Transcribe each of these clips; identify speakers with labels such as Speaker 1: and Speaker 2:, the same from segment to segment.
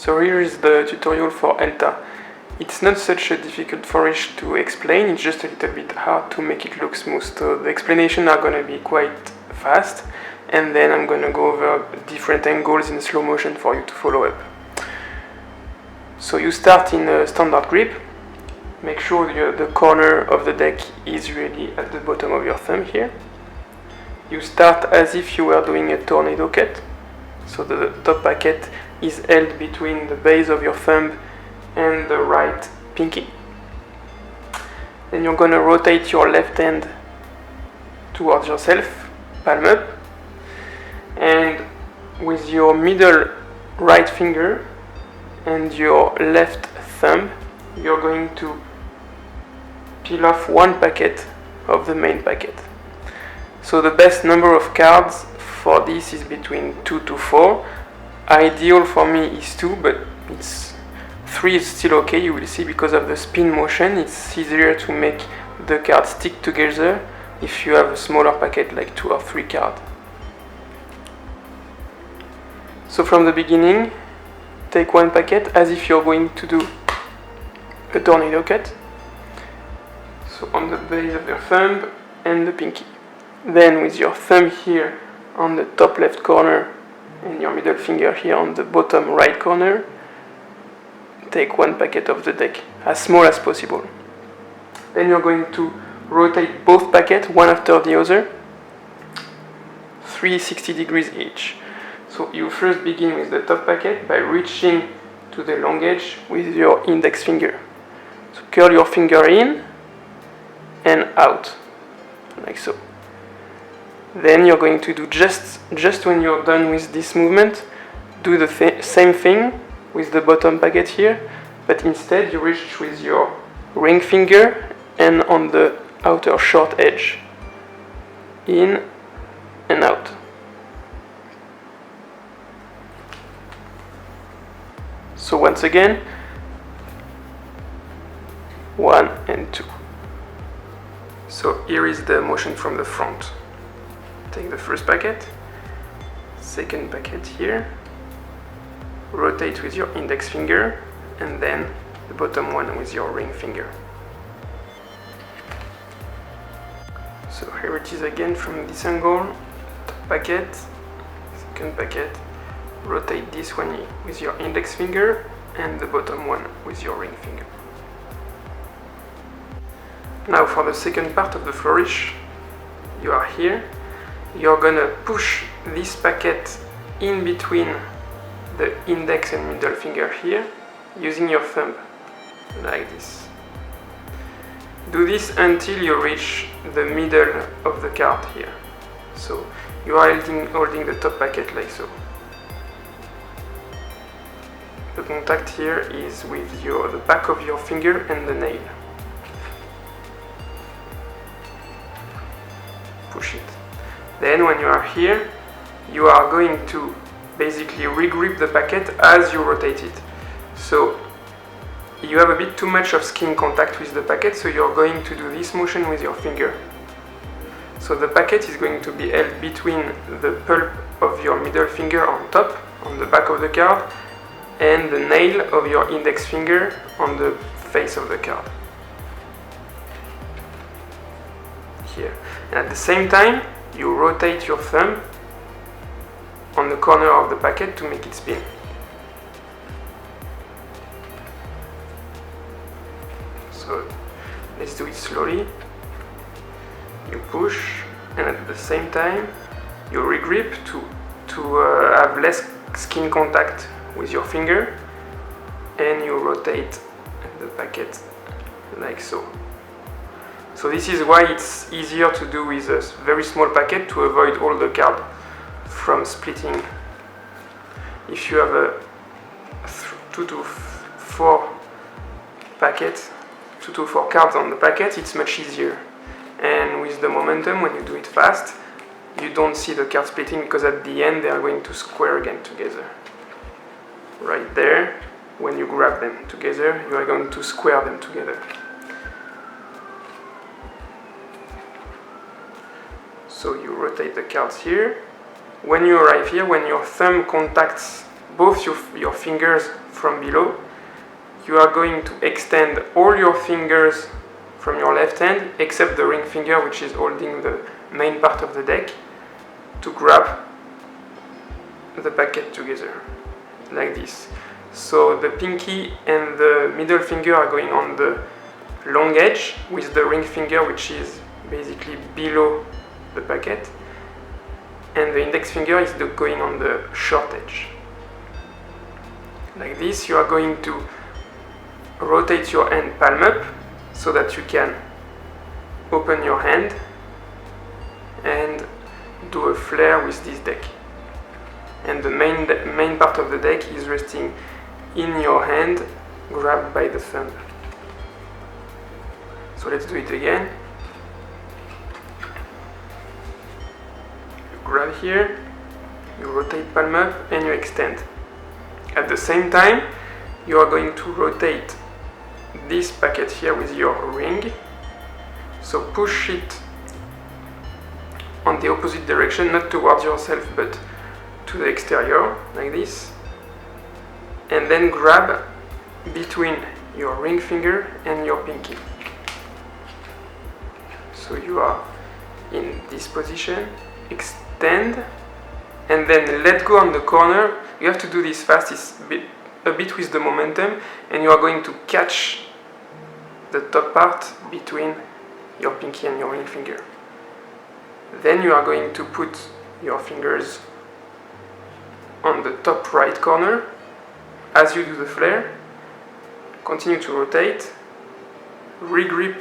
Speaker 1: So here is the tutorial for Elta. It's not such a difficult flourish to explain, it's just a little bit hard to make it look smooth. So the explanations are going to be quite fast, and then I'm going to go over different angles in slow motion for you to follow up. So you start in a standard grip. Make sure the corner of the deck is really at the bottom of your thumb here. You start as if you were doing a tornado cut. So the top packet is held between the base of your thumb and the right pinky. Then you're going to rotate your left hand towards yourself, palm up, and with your middle right finger and your left thumb, you're going to peel off one packet of the main packet. So the best number of cards for this is between 2 to 4. Ideal for me is 2, but 3 is still okay, you will see, because of the spin motion. It's easier to make the cards stick together if you have a smaller packet like 2 or 3 cards. So from the beginning, take one packet as if you're going to do a tornado cut. So on the base of your thumb and the pinky. Then with your thumb here on the top left corner and your middle finger here on the bottom right corner, take one packet of the deck, as small as possible. Then you're going to rotate both packets one after the other, 360 degrees each. So you first begin with the top packet by reaching to the long edge with your index finger. So curl your finger in and out, like so. Then you're going to do just when you're done with this movement, do the same thing with the bottom packet here, but instead you reach with your ring finger and on the outer short edge, in and out. So once again, 1 and 2. So here is the motion from the front. Take the first packet, second packet here, rotate with your index finger, and then the bottom one with your ring finger. So here it is again from this angle, top packet, second packet, rotate this one with your index finger, and the bottom one with your ring finger. Now for the second part of the flourish, you are here. You're gonna push this packet in between the index and middle finger here, using your thumb, like this. Do this until you reach the middle of the card here. So you are holding the top packet like so. The contact here is with the back of your finger and the nail. Push it. Then when you are here, you are going to basically regrip the packet as you rotate it. So you have a bit too much of skin contact with the packet, so you're going to do this motion with your finger. So the packet is going to be held between the pulp of your middle finger on top, on the back of the card, and the nail of your index finger on the face of the card. Here. And at the same time, you rotate your thumb on the corner of the packet to make it spin. So let's do it slowly. You push, and at the same time you regrip to have less skin contact with your finger, and you rotate the packet like so. So this is why it's easier to do with a very small packet to avoid all the cards from splitting. If you have a 2 to 4 packet, 2 to 4 cards on the packet, it's much easier. And with the momentum, when you do it fast, you don't see the card splitting, because at the end they are going to square again together. Right there, when you grab them together, you are going to square them together. So you rotate the cards here. When you arrive here, when your thumb contacts both your fingers from below. You are going to extend all your fingers from your left hand, except the ring finger, which is holding the main part of the deck, to grab the packet together, like this. So the pinky and the middle finger are going on the long edge, with the ring finger, which is basically below the packet, and the index finger is going on the short edge. Like this, you are going to rotate your hand palm up so that you can open your hand and do a flare with this deck. And the main part of the deck is resting in your hand, grabbed by the thumb. So let's do it again. You grab here, you rotate palm up, and you extend. At the same time, you are going to rotate this packet here with your ring. So push it on the opposite direction, not towards yourself, but to the exterior, like this. And then grab between your ring finger and your pinky. So you are in this position, extend, and then let go on the corner. You have to do this fast, it's a bit with the momentum, and you are going to catch the top part between your pinky and your ring finger. Then you are going to put your fingers on the top right corner as you do the flare. Continue to rotate, regrip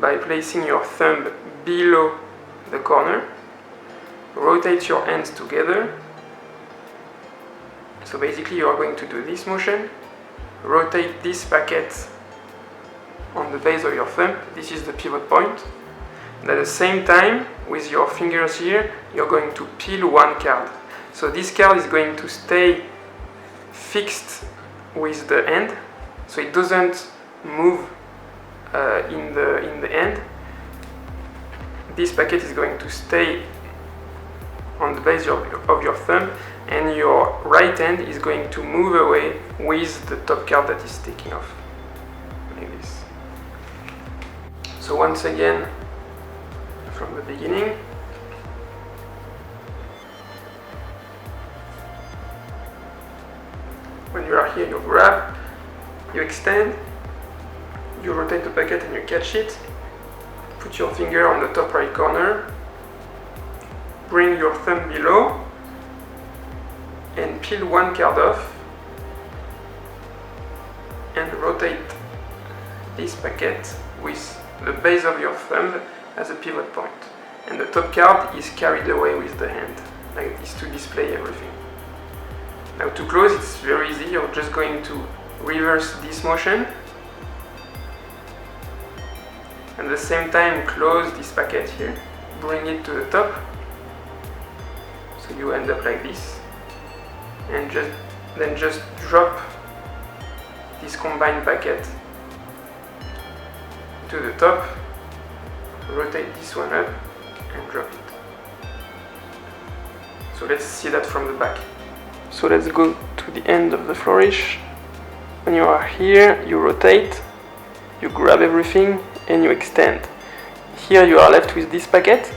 Speaker 1: by placing your thumb below the corner, rotate your hands together. So basically you are going to do this motion, rotate this packet on the base of your thumb, this is the pivot point, and at the same time with your fingers here you're going to peel one card. So this card is going to stay fixed with the hand, so it doesn't move in the hand. This packet is going to stay on the base of your thumb, and your right hand is going to move away with the top card that is taking off, like this. So once again, from the beginning. When you are here, you grab, you extend, you rotate the packet and you catch it. Put your finger on the top right corner, bring your thumb below, and peel one card off, and rotate this packet with the base of your thumb as a pivot point. And the top card is carried away with the hand, like this, to display everything. Now to close, it's very easy. You're just going to reverse this motion, and at the same time close this packet here, bring it to the top, so you end up like this, and then just drop this combined packet to the top, rotate this one up and drop it. So let's see that from the back. So let's go to the end of the flourish. When you are here, you rotate, you grab everything and you extend. Here you are left with this packet,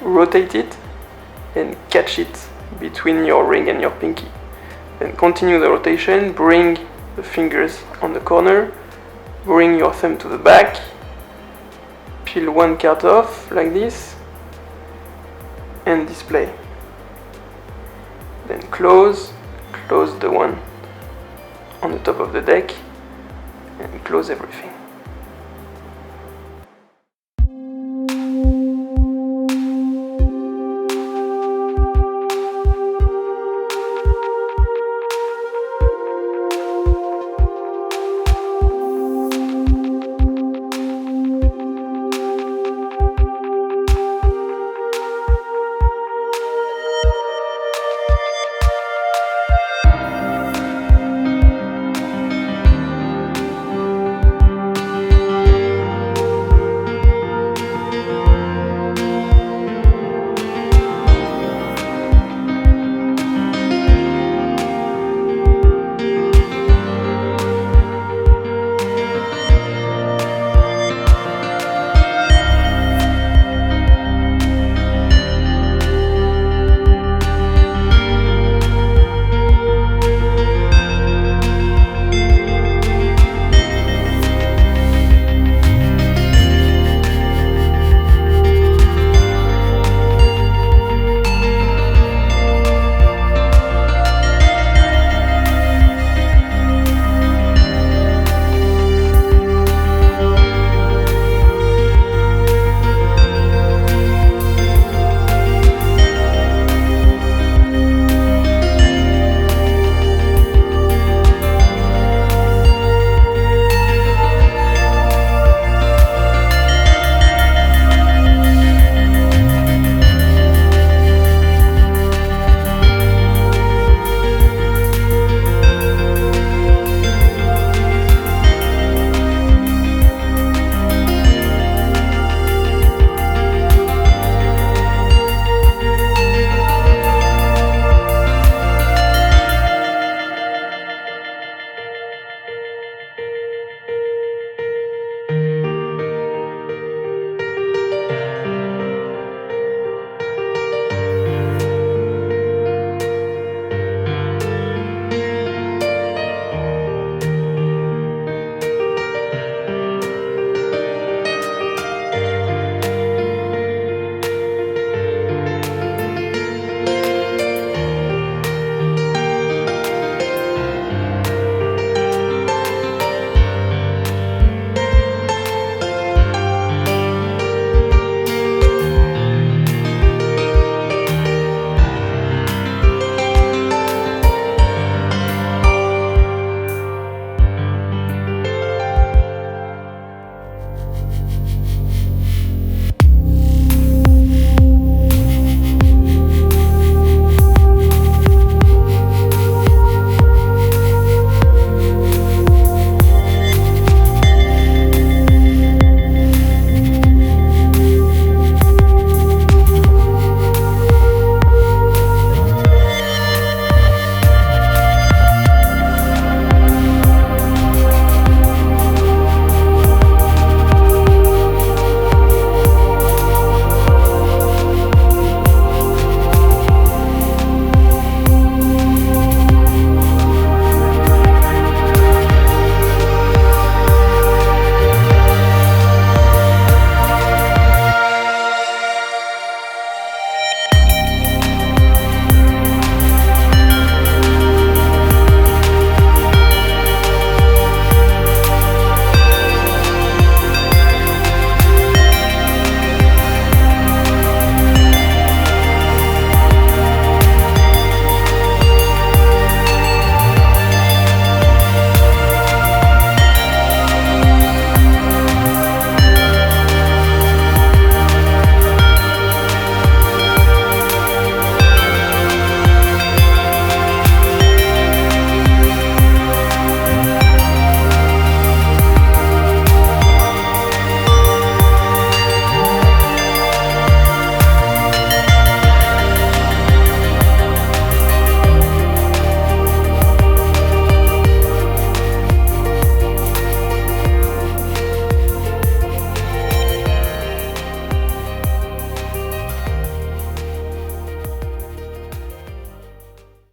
Speaker 1: rotate it and catch it between your ring and your pinky. Then continue the rotation, bring the fingers on the corner, bring your thumb to the back, peel one card off like this and display. Then close the one on the top of the deck and close everything.